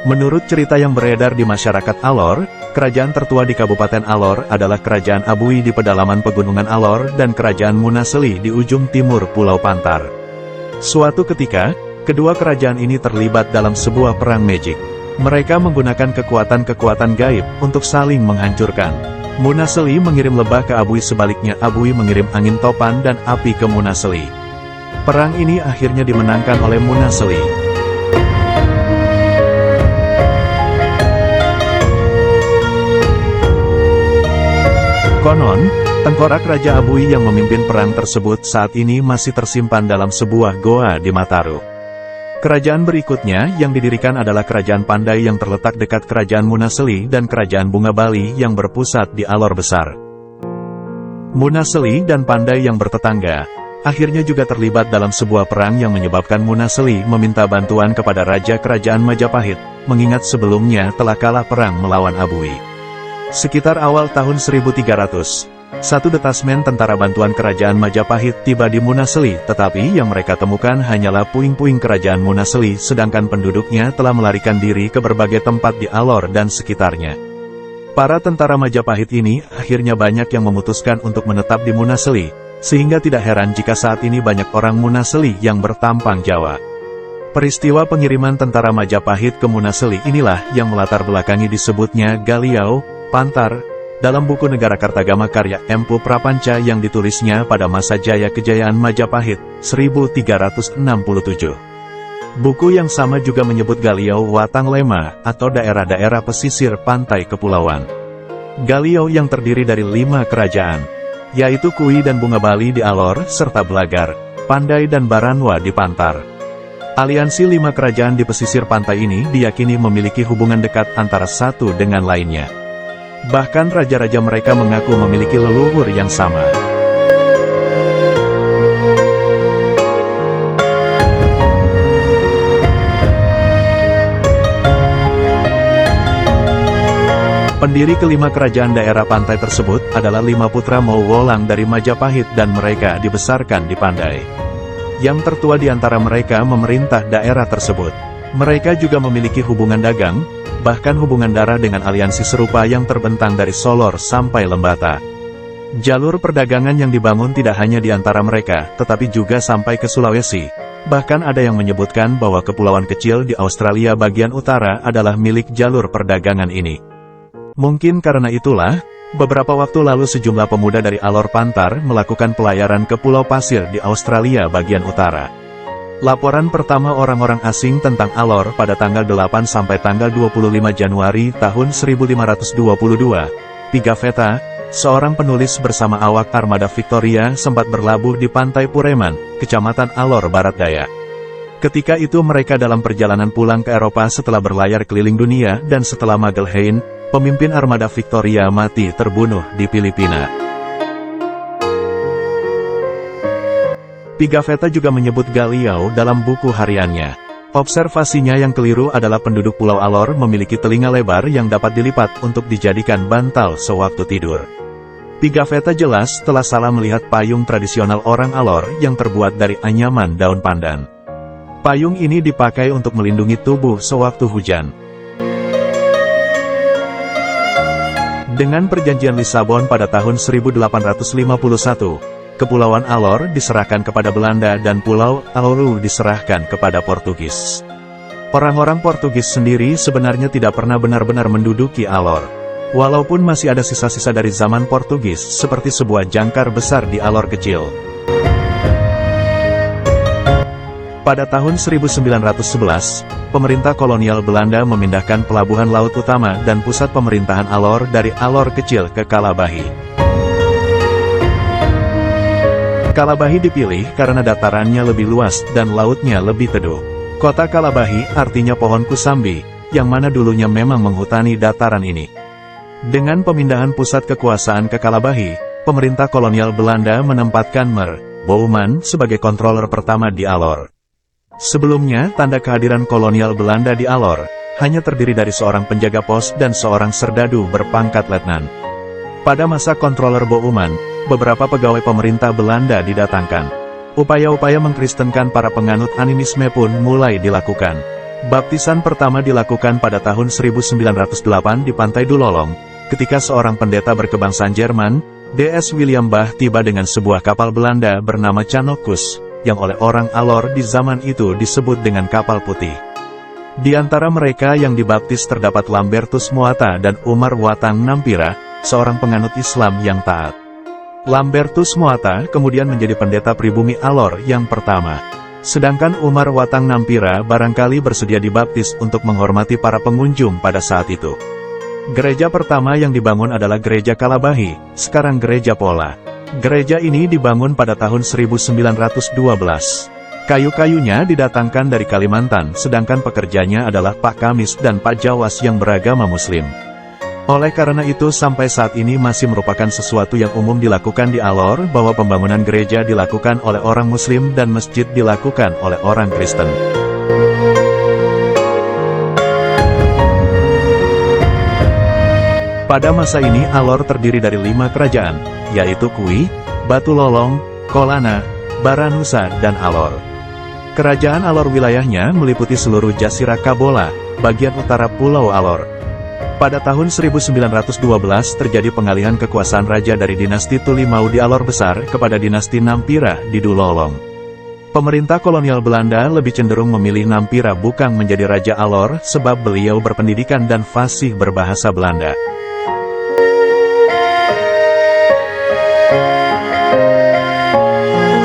Menurut cerita yang beredar di masyarakat Alor, kerajaan tertua di Kabupaten Alor adalah Kerajaan Abui di pedalaman Pegunungan Alor dan Kerajaan Munaseli di ujung timur Pulau Pantar. Suatu ketika, kedua kerajaan ini terlibat dalam sebuah perang magic. Mereka menggunakan kekuatan-kekuatan gaib untuk saling menghancurkan. Munaseli mengirim lebah ke Abui, sebaliknya Abui mengirim angin topan dan api ke Munaseli. Perang ini akhirnya dimenangkan oleh Munaseli. Konon, tengkorak Raja Abui yang memimpin perang tersebut saat ini masih tersimpan dalam sebuah goa di Mataru. Kerajaan berikutnya yang didirikan adalah Kerajaan Pandai yang terletak dekat Kerajaan Munaseli dan Kerajaan Bunga Bali yang berpusat di Alor Besar. Munaseli dan Pandai yang bertetangga, akhirnya juga terlibat dalam sebuah perang yang menyebabkan Munaseli meminta bantuan kepada Raja Kerajaan Majapahit, mengingat sebelumnya telah kalah perang melawan Abui. Sekitar awal tahun 1300, satu detasmen tentara bantuan Kerajaan Majapahit tiba di Munaseli, tetapi yang mereka temukan hanyalah puing-puing Kerajaan Munaseli, sedangkan penduduknya telah melarikan diri ke berbagai tempat di Alor dan sekitarnya. Para tentara Majapahit ini akhirnya banyak yang memutuskan untuk menetap di Munaseli, sehingga tidak heran jika saat ini banyak orang Munaseli yang bertampang Jawa. Peristiwa pengiriman tentara Majapahit ke Munaseli inilah yang melatar belakangi disebutnya Galiau Pantar, dalam buku Negara Kartagama karya Empu Prapanca yang ditulisnya pada masa jaya kejayaan Majapahit, 1367. Buku yang sama juga menyebut Galiau Watang Lema, atau daerah-daerah pesisir pantai kepulauan. Galiau yang terdiri dari 5 kerajaan, yaitu Kui dan Bunga Bali di Alor, serta Blagar, Pandai dan Baranwa di Pantar. Aliansi 5 kerajaan di pesisir pantai ini diyakini memiliki hubungan dekat antara satu dengan lainnya. Bahkan raja-raja mereka mengaku memiliki leluhur yang sama. Pendiri kelima kerajaan daerah pantai tersebut adalah 5 putra Mouwolang dari Majapahit dan mereka dibesarkan di Pandai. Yang tertua di antara mereka memerintah daerah tersebut. Mereka juga memiliki hubungan dagang, bahkan hubungan darah dengan aliansi serupa yang terbentang dari Solor sampai Lembata. Jalur perdagangan yang dibangun tidak hanya di antara mereka, tetapi juga sampai ke Sulawesi. Bahkan ada yang menyebutkan bahwa kepulauan kecil di Australia bagian utara adalah milik jalur perdagangan ini. Mungkin karena itulah, beberapa waktu lalu sejumlah pemuda dari Alor Pantar melakukan pelayaran ke Pulau Pasir di Australia bagian utara. Laporan pertama orang-orang asing tentang Alor pada tanggal 8 sampai tanggal 25 Januari tahun 1522. Pigafetta, seorang penulis bersama awak armada Victoria sempat berlabuh di Pantai Pureman, Kecamatan Alor Barat Daya. Ketika itu mereka dalam perjalanan pulang ke Eropa setelah berlayar keliling dunia dan setelah Magelhaen, pemimpin armada Victoria mati terbunuh di Filipina. Pigafetta juga menyebut Galiau dalam buku hariannya. Observasinya yang keliru adalah penduduk Pulau Alor memiliki telinga lebar yang dapat dilipat untuk dijadikan bantal sewaktu tidur. Pigafetta jelas telah salah melihat payung tradisional orang Alor yang terbuat dari anyaman daun pandan. Payung ini dipakai untuk melindungi tubuh sewaktu hujan. Dengan perjanjian Lisabon pada tahun 1851, Kepulauan Alor diserahkan kepada Belanda dan Pulau Alor diserahkan kepada Portugis. Orang-orang Portugis sendiri sebenarnya tidak pernah benar-benar menduduki Alor. Walaupun masih ada sisa-sisa dari zaman Portugis seperti sebuah jangkar besar di Alor kecil. Pada tahun 1911, pemerintah kolonial Belanda memindahkan pelabuhan laut utama dan pusat pemerintahan Alor dari Alor kecil ke Kalabahi. Kalabahi dipilih karena datarannya lebih luas dan lautnya lebih teduh. Kota Kalabahi artinya pohon kusambi, yang mana dulunya memang menghutani dataran ini. Dengan pemindahan pusat kekuasaan ke Kalabahi, pemerintah kolonial Belanda menempatkan Mer Bouwman sebagai controller pertama di Alor. Sebelumnya, tanda kehadiran kolonial Belanda di Alor hanya terdiri dari seorang penjaga pos dan seorang serdadu berpangkat letnan. Pada masa controller Bouwman, beberapa pegawai pemerintah Belanda didatangkan. Upaya-upaya mengkristenkan para penganut animisme pun mulai dilakukan. Baptisan pertama dilakukan pada tahun 1908 di Pantai Dulolong, ketika seorang pendeta berkebangsaan Jerman, D.S. William Bach tiba dengan sebuah kapal Belanda bernama Canopus, yang oleh orang Alor di zaman itu disebut dengan kapal putih. Di antara mereka yang dibaptis terdapat Lambertus Muata dan Umar Watang Nampira, seorang penganut Islam yang taat. Lambertus Muata kemudian menjadi pendeta pribumi Alor yang pertama. Sedangkan Umar Watang Nampira barangkali bersedia dibaptis untuk menghormati para pengunjung pada saat itu. Gereja pertama yang dibangun adalah Gereja Kalabahi, sekarang Gereja Pola. Gereja ini dibangun pada tahun 1912. Kayu-kayunya didatangkan dari Kalimantan, sedangkan pekerjanya adalah Pak Kamis dan Pak Jawas yang beragama Muslim. Oleh karena itu sampai saat ini masih merupakan sesuatu yang umum dilakukan di Alor, bahwa pembangunan gereja dilakukan oleh orang Muslim dan masjid dilakukan oleh orang Kristen. Pada masa ini Alor terdiri dari 5 kerajaan, yaitu Kui, Batu Lolong, Kolana, Baranusa, dan Alor. Kerajaan Alor wilayahnya meliputi seluruh Jazirah Kabola, bagian utara Pulau Alor. Pada tahun 1912 terjadi pengalihan kekuasaan raja dari dinasti Tulimau di Alor Besar kepada dinasti Nampira di Dulolong. Pemerintah kolonial Belanda lebih cenderung memilih Nampira Bukang menjadi Raja Alor sebab beliau berpendidikan dan fasih berbahasa Belanda.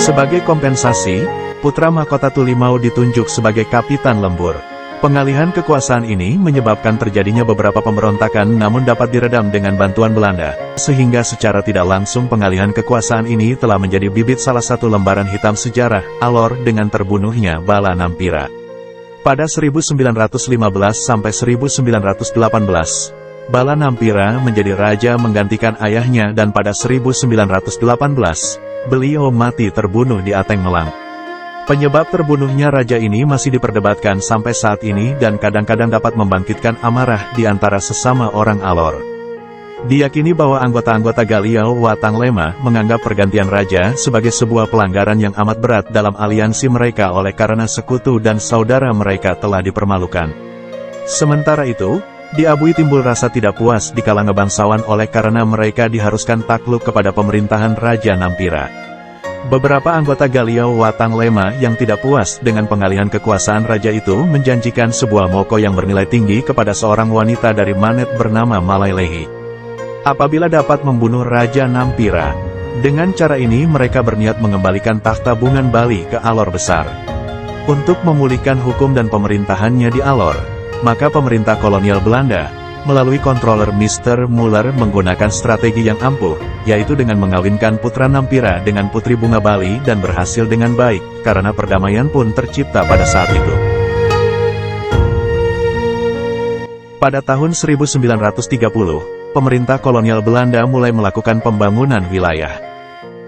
Sebagai kompensasi, putra mahkota Tulimau ditunjuk sebagai Kapitan Lembur. Pengalihan kekuasaan ini menyebabkan terjadinya beberapa pemberontakan namun dapat diredam dengan bantuan Belanda, sehingga secara tidak langsung pengalihan kekuasaan ini telah menjadi bibit salah satu lembaran hitam sejarah Alor dengan terbunuhnya Bala Nampira. Pada 1915 sampai 1918, Bala Nampira menjadi raja menggantikan ayahnya dan pada 1918, beliau mati terbunuh di Ateng Melang. Penyebab terbunuhnya raja ini masih diperdebatkan sampai saat ini dan kadang-kadang dapat membangkitkan amarah di antara sesama orang Alor. Diyakini bahwa anggota-anggota Galiau Watang Lema menganggap pergantian raja sebagai sebuah pelanggaran yang amat berat dalam aliansi mereka oleh karena sekutu dan saudara mereka telah dipermalukan. Sementara itu, di Abui timbul rasa tidak puas di kalangan bangsawan oleh karena mereka diharuskan takluk kepada pemerintahan Raja Nampira. Beberapa anggota Galiau Watang Lema yang tidak puas dengan pengalihan kekuasaan raja itu menjanjikan sebuah moko yang bernilai tinggi kepada seorang wanita dari Manet bernama Malailehi. Apabila dapat membunuh Raja Nampira, dengan cara ini mereka berniat mengembalikan takhta Bungan Bali ke Alor Besar. Untuk memulihkan hukum dan pemerintahannya di Alor, maka pemerintah kolonial Belanda, melalui controller Mr. Muller menggunakan strategi yang ampuh, yaitu dengan mengawinkan putra Nampira dengan putri Bunga Bali dan berhasil dengan baik, karena perdamaian pun tercipta pada saat itu. Pada tahun 1930, pemerintah kolonial Belanda mulai melakukan pembangunan wilayah.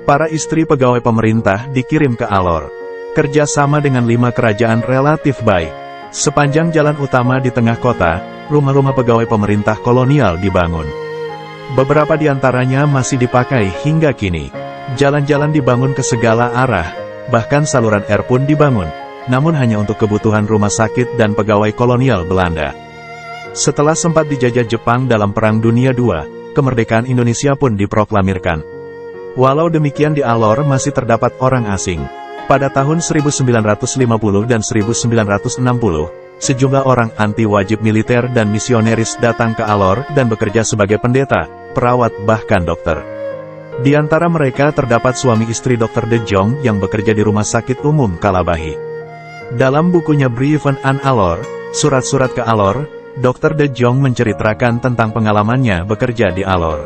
Para istri pegawai pemerintah dikirim ke Alor. Kerjasama dengan 5 kerajaan relatif baik. Sepanjang jalan utama di tengah kota, rumah-rumah pegawai pemerintah kolonial dibangun. Beberapa di antaranya masih dipakai hingga kini. Jalan-jalan dibangun ke segala arah, bahkan saluran air pun dibangun, namun hanya untuk kebutuhan rumah sakit dan pegawai kolonial Belanda. Setelah sempat dijajah Jepang dalam Perang Dunia II, kemerdekaan Indonesia pun diproklamirkan. Walau demikian di Alor masih terdapat orang asing. Pada tahun 1950 dan 1960, sejumlah orang anti-wajib militer dan misioneris datang ke Alor dan bekerja sebagai pendeta, perawat bahkan dokter. Di antara mereka terdapat suami istri Dr. De Jong yang bekerja di Rumah Sakit Umum Kalabahi. Dalam bukunya Brieven aan Alor, Surat-surat ke Alor, Dr. De Jong menceritakan tentang pengalamannya bekerja di Alor.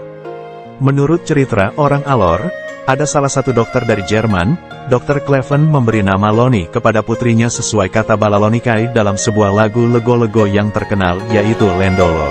Menurut cerita orang Alor, ada salah satu dokter dari Jerman, Dr. Kleven memberi nama Loni kepada putrinya sesuai kata Balalonikai dalam sebuah lagu lego-lego yang terkenal yaitu Lendolo.